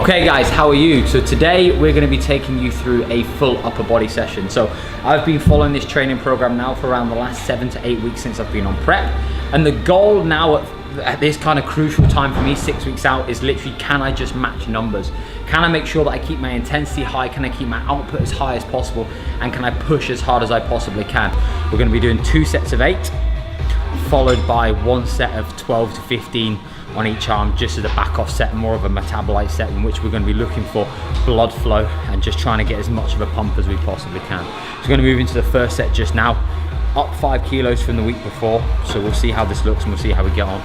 Okay guys, how are you? So today we're going to be taking you through a full upper body session. So I've been following this training program now for around the last 7 to 8 weeks since I've been on prep. And the goal now at this kind of crucial time for me, 6 weeks out, is literally, can I just match numbers? Can I make sure that I keep my intensity high? Can I keep my output as high as possible? And can I push as hard as I possibly can? We're going to be doing 2 sets of 8, followed by 1 set of 12 to 15 on each arm, just as a back off set, more of a metabolite set, in which we're going to be looking for blood flow and just trying to get as much of a pump as we possibly can. So we're going to move into the first set just now, up 5 kilos from the week before. So we'll see how this looks and we'll see how we get on.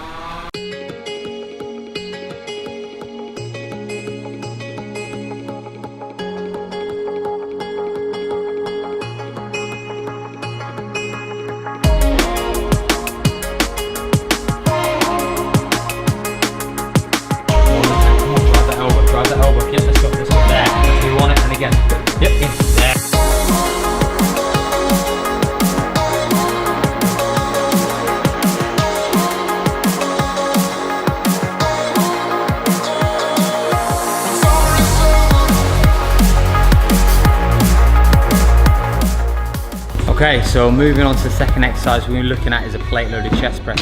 Okay, so moving on to the second exercise we're looking at is a plate loaded chest press.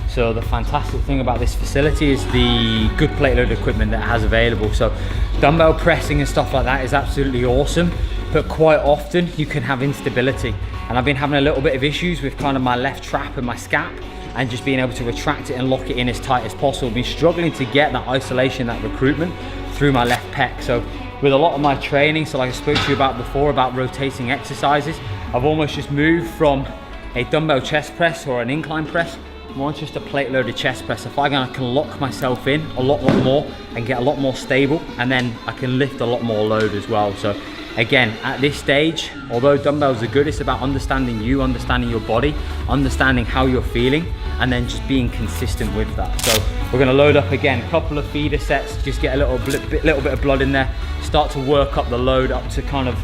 So the fantastic thing about this facility is the good plate loaded equipment that it has available. So dumbbell pressing and stuff like that is absolutely awesome, but quite often you can have instability. And I've been having a little bit of issues with kind of my left trap and my scap, and just being able to retract it and lock it in as tight as possible. I've been struggling to get that isolation, that recruitment through my left pec. So with a lot of my training, so like I spoke to you about before, about rotating exercises, I've almost just moved from a dumbbell chest press or an incline press more just a plate loaded chest press. If I can lock myself in a lot more and get a lot more stable, and then I can lift a lot more load as well. So again, at this stage, although dumbbells are good, it's about understanding you, understanding your body, understanding how you're feeling, and then just being consistent with that. So we're gonna load up again, a couple of feeder sets, just get a little bit of blood in there, start to work up the load up to kind of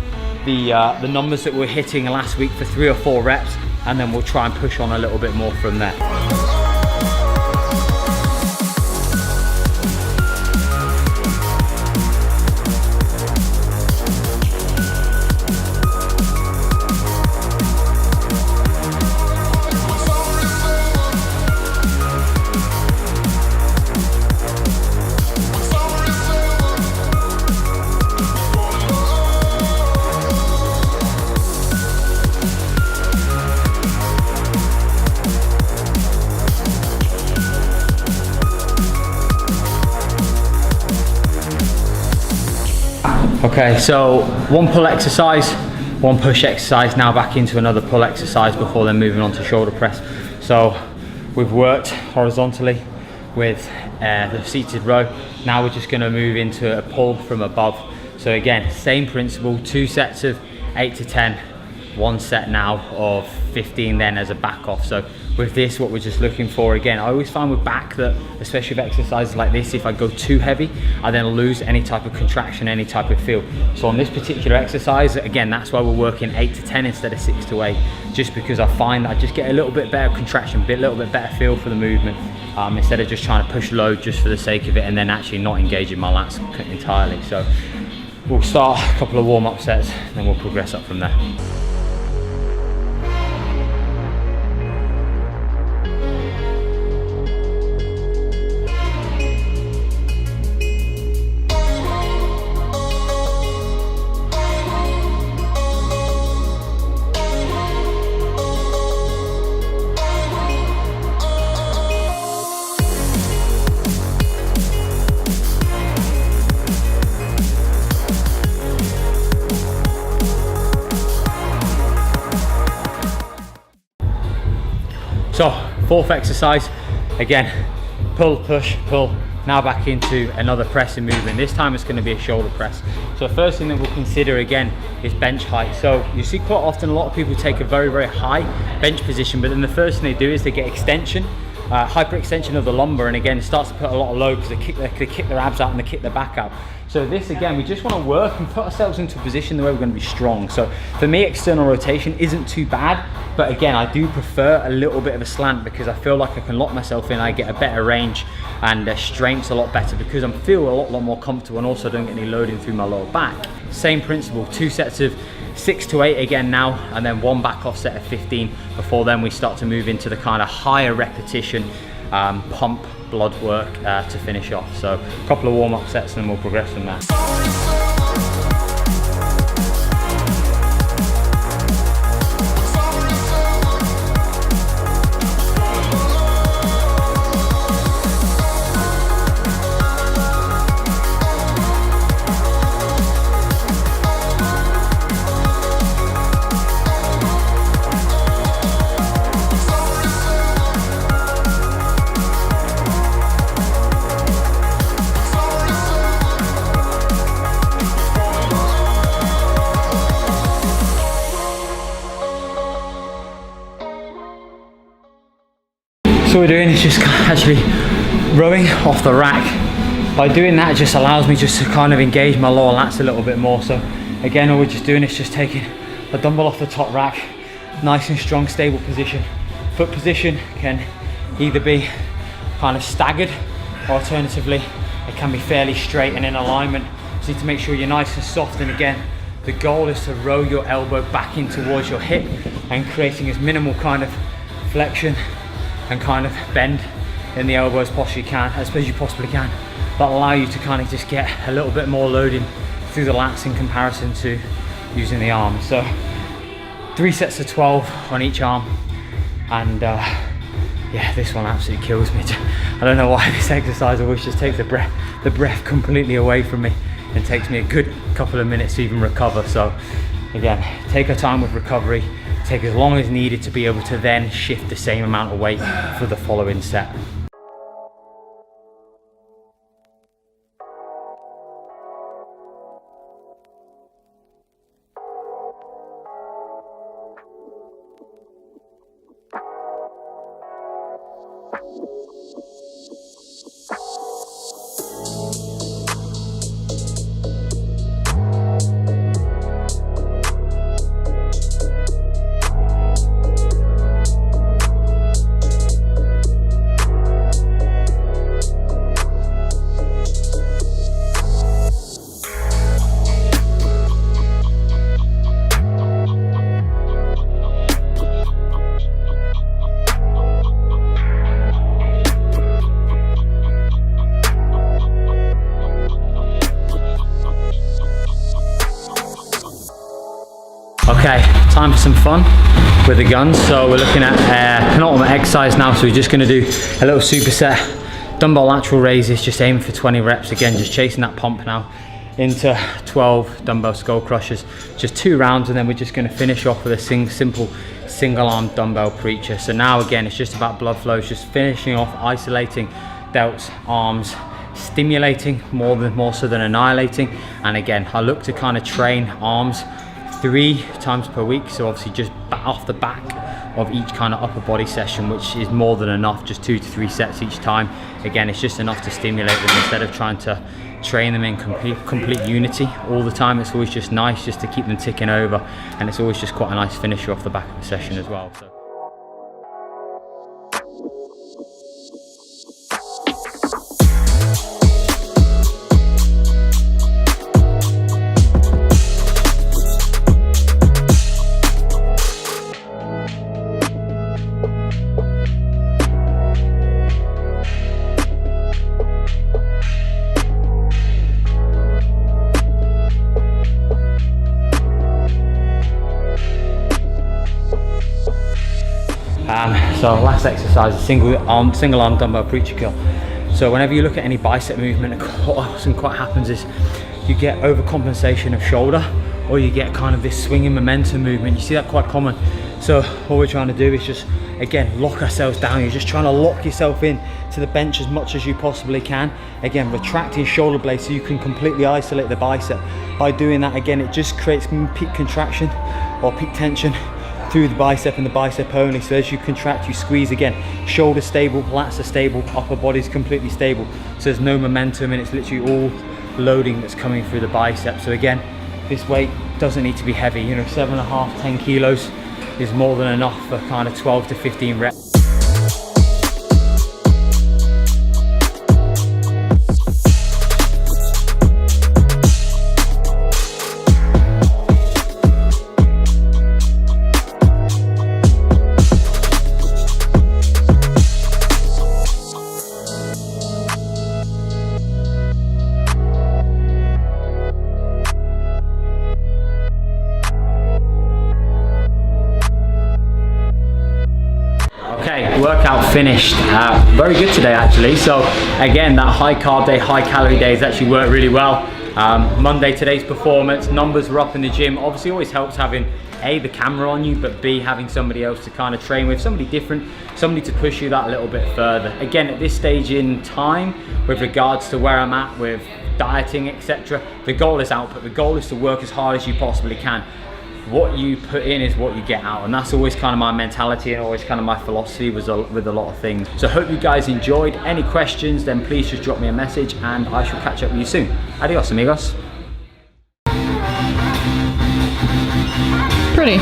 the numbers that we're hitting last week for 3 or 4 reps, and then we'll try and push on a little bit more from there. Okay, so 1 pull exercise, 1 push exercise, now back into another pull exercise before then moving on to shoulder press. So we've worked horizontally with the seated row. Now we're just going to move into a pull from above. So again, same principle, 2 sets of 8 to 10, 1 set now of 15 then as a back off. So with this, what we're just looking for, again, I always find with back that, especially with exercises like this, if I go too heavy, I then lose any type of contraction, any type of feel. So on this particular exercise, again, that's why we're working 8 to 10 instead of 6 to 8, just because I find I just get a little bit better contraction, a little bit better feel for the movement, instead of just trying to push load just for the sake of it and then actually not engaging my lats entirely. So we'll start a couple of warm-up sets, and then we'll progress up from there. So 4th exercise, again, pull, push, pull, now back into another pressing movement. This time it's going to be a shoulder press. So the first thing that we'll consider again is bench height. So you see quite often a lot of people take a very high bench position, but then the first thing they do is they get extension hyperextension of the lumbar, and again, it starts to put a lot of load because they kick their abs out and they kick their back out. So this, again, we just want to work and put ourselves into a position where we're going to be strong. So for me, external rotation isn't too bad, but again, I do prefer a little bit of a slant because I feel like I can lock myself in, I get a better range, and strength's a lot better because I feel a lot more comfortable, and also don't get any loading through my lower back. Same principle, 2 sets of 6 to 8 again now, and then 1 back off set of 15. Before then we start to move into the kind of higher repetition pump blood work to finish off. So a couple of warm-up sets and then we'll progress from there. So what we're doing is just actually rowing off the rack. By doing that, it just allows me just to kind of engage my lower lats a little bit more. So again, all we're just doing is just taking a dumbbell off the top rack, nice and strong, stable position. Foot position can either be kind of staggered, or alternatively, it can be fairly straight and in alignment. So you need to make sure you're nice and soft, and again, the goal is to row your elbow back in towards your hip and creating as minimal kind of flexion and kind of bend in the elbow as possibly you possibly can. That'll allow you to kind of just get a little bit more loading through the lats in comparison to using the arms. So 3 sets of 12 on each arm, and yeah, this one absolutely kills me. I don't know why this exercise always just takes the breath completely away from me and takes me a good couple of minutes to even recover. So again, take our time with recovery, take as long as needed to be able to then shift the same amount of weight for the following set. Okay, time for some fun with the guns. So we're looking at penultimate exercise now. So we're just going to do a little superset dumbbell lateral raises, just aiming for 20 reps. Again, just chasing that pump now into 12 dumbbell skull crushers. Just 2 rounds, and then we're just going to finish off with a simple single arm dumbbell preacher. So now again, it's just about blood flow. It's just finishing off, isolating delts, arms, stimulating more so than annihilating. And again, I look to kind of train arms 3 times per week, so obviously just off the back of each kind of upper body session, which is more than enough, just 2 to 3 sets each time. Again, it's just enough to stimulate them instead of trying to train them in complete unity all the time. It's always just nice just to keep them ticking over, and it's always just quite a nice finisher off the back of the session as well. So. So last exercise is single arm dumbbell preacher curl. So whenever you look at any bicep movement, what often quite happens is you get overcompensation of shoulder, or you get kind of this swinging momentum movement. You see that quite common. So what we're trying to do is just, again, lock ourselves down. You're just trying to lock yourself in to the bench as much as you possibly can. Again, retracting shoulder blades so you can completely isolate the bicep. By doing that, again, it just creates peak contraction or peak tension through the bicep and the bicep only. So as you contract, you squeeze again. Shoulder stable, lats are stable, upper body's completely stable. So there's no momentum and it's literally all loading that's coming through the bicep. So again, this weight doesn't need to be heavy. You know, 7.5, 10 kilos is more than enough for kind of 12 to 15 reps. Okay, workout finished. Very good today actually. So again, that high carb day, high calorie days actually worked really well. Monday, today's performance, numbers were up in the gym. Obviously always helps having A, the camera on you, but B, having somebody else to kind of train with, somebody different, somebody to push you that little bit further. Again, at this stage in time, with regards to where I'm at with dieting, etc., the goal is output. The goal is to work as hard as you possibly can. What you put in is what you get out, and that's always kind of my mentality and always kind of my philosophy with a lot of things. So I hope you guys enjoyed. Any questions, then please just drop me a message and I shall catch up with you soon. Adios, amigos. Pretty.